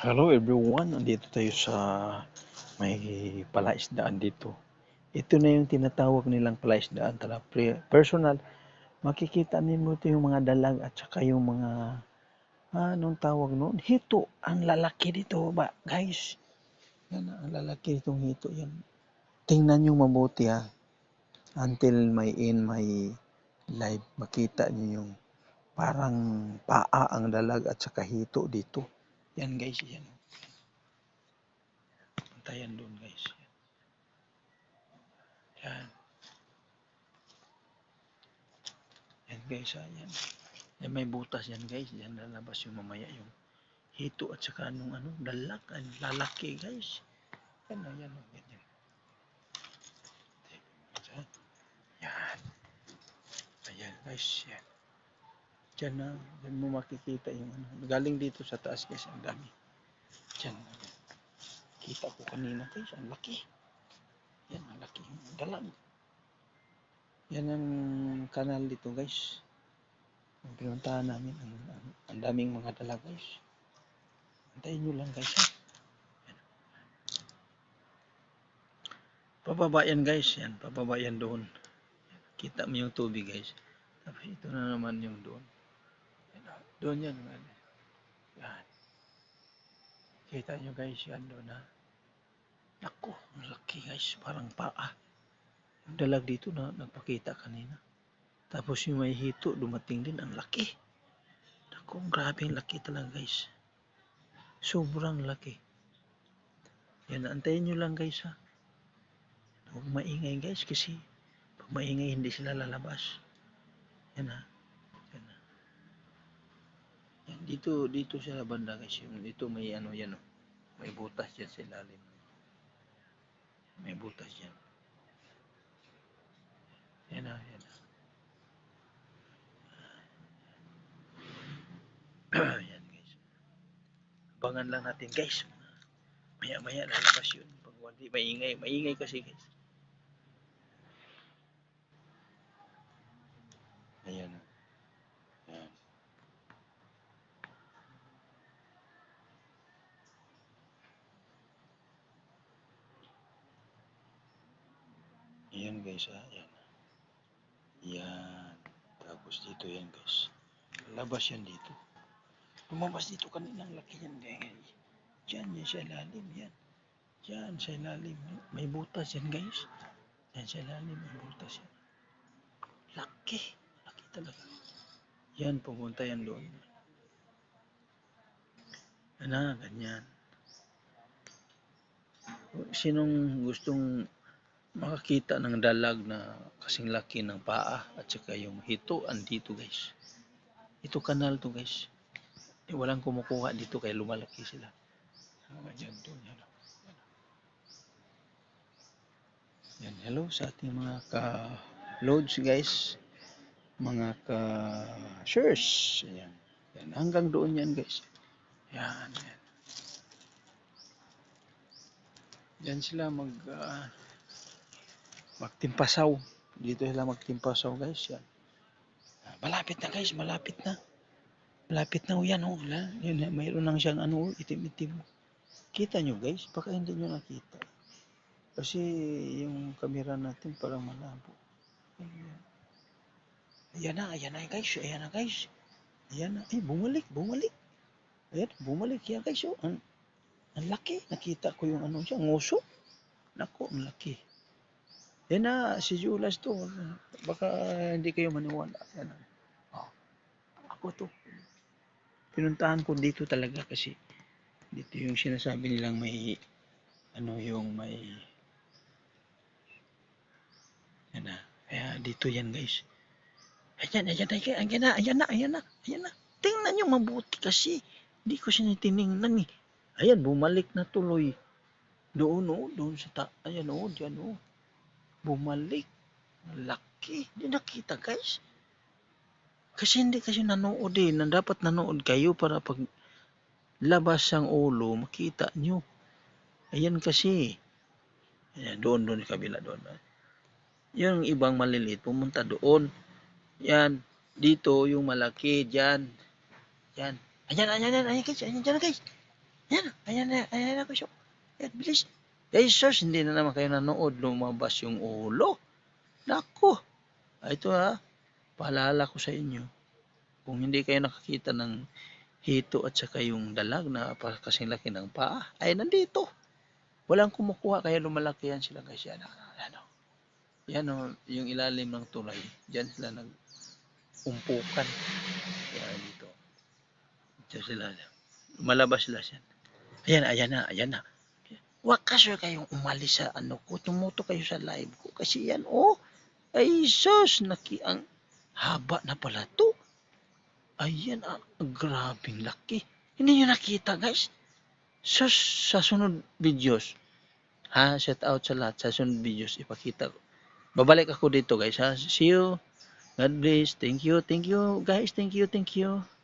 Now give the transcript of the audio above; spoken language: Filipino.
Hello everyone, nandito tayo sa may palaisdaan dito. Ito na yung tinatawag nilang palaisdaan. Personal, makikita ninyo ito yung mga dalag at saka yung mga, anong tawag noon? Hito. Ang lalaki dito ba, guys? Yan, ang lalaki ditong hito. Yan. Tingnan nyo mabuti ha. Until may live, makita nyo yung parang paa ang dalag at saka hito dito. Yan guys, yan. Pantayan doon guys. Yan. Yan guys, yan. Yan may butas yan guys. Yan lalabas yung mamaya yung hito at saka anong dalag. Ang lalaki guys. Yan o, yan o. Yan, yan. Yan. Ayan guys, yan. Diyan na, diyan mo makikita yung galing dito sa taas guys, ang dami. Diyan. Kita ko kanina guys, ang laki. Yan, ang laki yung dalag. Yan ang kanal dito guys. Ang pinuntahan namin, ang daming mga dalag guys. Antayin nyo lang guys ha. Pababa yan guys, yan, pababa yan doon. Kita mo yung tubig guys. Tapos ito na naman yung doon. Doon yan. Yan. Kita nyo guys, yan doon ha. Naku, ang laki guys, parang paa. Yung dalag dito na nagpakita kanina. Tapos yung may hito, dumating din, ang laki. Naku, grabe ang laki talaga guys. Sobrang laki. Yan, antayin nyo lang guys ha. Huwag maingay guys kasi pag maingay hindi sila lalabas. Yan ha. Yan ha. Yan, dito sa banda guys. Dito may yan o. May butas dyan sa ilalim. May butas dyan. Yan ha. Yan ha. Yan guys. Abangan lang natin guys. Maya-maya lalabas yun. Pag hindi maingay. Maingay kasi guys. Ayan. Ayan. Ayan guys ha. Ayan. Yan. Tapos dito yan guys. Labas yan dito. Lumabas dito kanina. Ang laki yan guys. Diyan yan sa ilalim. Yan. Diyan sa ilalim. May butas yan guys. Yan sa ilalim. May butas yan. Laki. Laki talaga. Yan. Pumunta yan doon. Ano, ganyan. Sinong gustong makakita ng dalag na kasing laki ng paa at saka yung hito andito guys. Ito kanal to guys. Walang kumukuha dito kaya lumalaki sila. Ganyan to. Yan. Yan. Hello sa ating mga ka-loads guys. Mga ka-shares. Yan. Yan. Hanggang doon yan guys. Yan. Yan. Yan sila magtimpasaw. Dito sila magtimpasaw guys. Yan. Malapit na guys. Malapit na. Malapit na. Yan o. Yan. Mayroon lang siyang itim-itim. Kita nyo guys. Baka hindi nyo nakita. Kasi yung camera natin parang malabo. Ayan na guys. Ayan na guys. Ayan na. Ay, bumalik. Ayan, bumalik yan guys. Oh. Ang laki. Nakita ko yung siya. Nguso. Naku, ang laki. Yan na, si Julas to. Baka hindi kayo maniwala. Yan na. Oh. Ako to. Pinuntahan ko dito talaga kasi dito yung sinasabi nilang may may yan na. Kaya dito yan guys. Ayan na. Tingnan nyo mabuti kasi. Hindi ko siya tinignan eh. Ayan, bumalik na tuloy. Doon sa ayan dyan bumalik. Laki. Hindi nakita guys. Kasi hindi kasi nanood eh. Dapat nanood kayo para pag labas ang ulo, makita nyo. Ayan kasi. Ayan, doon kabila doon. Yung ibang maliliit, pumunta doon. Yan. Dito, yung malaki, dyan. Yan. Ayan guys. Ayan dyan guys. Ayan na guys. Ayan, bilis. Guys, sus, hindi na naman kayo nanood. Lumabas yung ulo. Nako. Ito ha, paalala ko sa inyo. Kung hindi kayo nakakita ng hito at saka yung dalag na kasing laki ng paa, ay nandito. Walang kumukuha, kaya lumalaki yan sila guys. Yan o, yung ilalim ng tulay. Diyan sila nag-umpukan. Yan dito. Diyan sila. Malabas sila siya. Ayan na. Wakas kayong umalis sa ano ko, tumuto kayo sa live ko. Kasi yan, ay sus, ang haba na pala to. Ayan, grabing laki. Hindi nyo nakita guys. Sus, sa sunod videos, shout out sa lahat, sa sunod videos, ipakita ko. Babalik ako dito guys ha. See you. God bless. Thank you guys. Thank you.